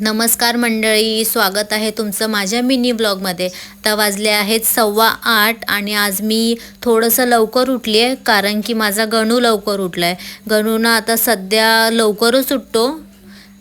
नमस्कार मंडळी, स्वागत आहे तुमचं माझ्या मिनी ब्लॉगमध्ये. आता वाजले आहेत 8:15 आणि आज मी थोडंसं लवकर उठली आहे कारण की माझा गणू लवकर उठला आहे. गणूनं आता सध्या लवकरच उठतो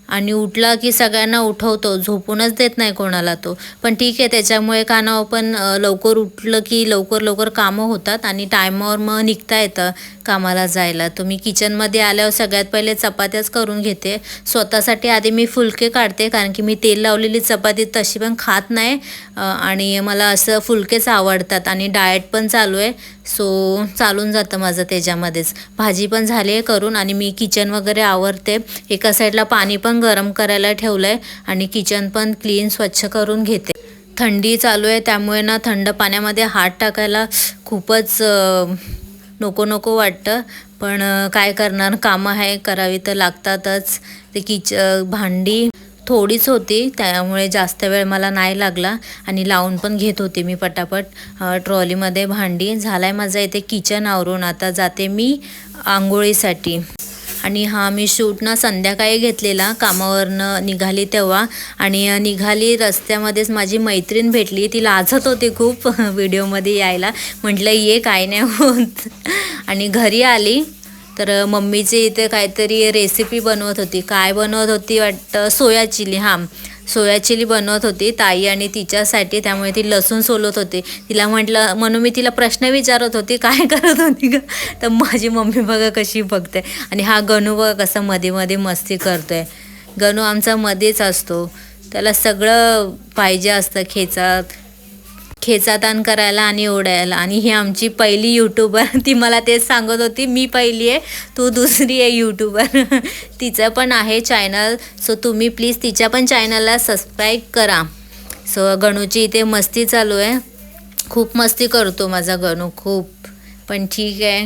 आणि उठला की सगळ्यांना उठवतो, झोपूनच देत नाही कोणाला तो. पण ठीक आहे, त्याच्यामुळे का नाव पण लवकर उठलं की लवकर लवकर कामं होतात आणि टायमावर मग निघता येतं कामाला जायला. तर मी किचनमध्ये आल्यावर सगळ्यात पहिले चपात्याच करून घेते. स्वतःसाठी आधी मी फुलके काढते कारण की मी तेल लावलेली चपाती तशी पण खात नाही आणि मला असं फुलकेच आवडतात आणि डाएट पण चालू आहे. सो चालून जातं माझं त्याच्यामध्येच. भाजी पण झाली आहे करून आणि मी किचन वगैरे आवरते. एका साईडला पाणी पण गरम करायला ठेवलं आहे आणि किचन पण क्लीन स्वच्छ करून घेते. थंडी चालू आहे त्यामुळे ना थंड पाण्यामध्ये हात टाकायला खूपच नको नको वाटतं. पण काय करणार, कामं आहे करावी तर लागतातच. ते भांडी थोडीच होती त्यामुळे जास्त वेळ मला नाही लागला आणि लावून पण घेत होते मी पटापट ट्रॉलीमध्ये भांडी. झालं आहे माझं इथे किचन आवरून. आता जाते मी आंघोळीसाठी. आणि हा मी शूट ना संध्याकाळी घेतलेला, कामावरनं निघाली तेव्हा. आणि निघाली रस्त्यामध्येच माझी मैत्रीण भेटली. ती लाजत होती खूप व्हिडिओमध्ये यायला. म्हटलं ये, काय नाही होत. आणि घरी आली तर मम्मीचे इथे काहीतरी रेसिपी बनवत होती. काय बनवत होती वाटतं, सोया चिली. सोया चिली बनवत होती ताई आणि तिच्यासाठी. त्यामुळे ती लसूण सोलत होती. तिला म्हटलं, म्हणून मी तिला प्रश्न विचारत होती काय करत होती का. तर माझी मम्मी बघा कशी बघते. आणि हा गणू बघा कसं मध्ये मध्ये मस्ती करतोय. गणू आमचा मध्येच असतो, त्याला सगळं पाहिजे असतं, खेचाताण करायला आणि ओढायला. आणि ही आमची पहिली यूट्यूबर. ती मला तेच सांगत होती, मी पहिली आहे, तू दुसरी आहे यूट्यूबर. तिचं पण आहे चॅनल, सो तुम्ही प्लीज तिच्या पण चॅनलला सबस्क्राईब करा. सो गणूची इथे मस्ती चालू आहे. खूप मस्ती करतो माझा गणू, खूप. पण ठीक आहे.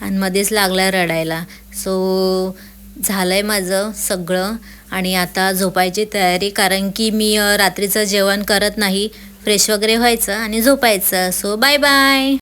आणि मध्येच लागला रडायला. सो झालं आहे माझं सगळं आणि आता झोपायची तयारी कारण की मी रात्रीचं जेवण करत नाही. फ्रेश वगैरे व्हायचं आणि झोपायचं. So bye bye.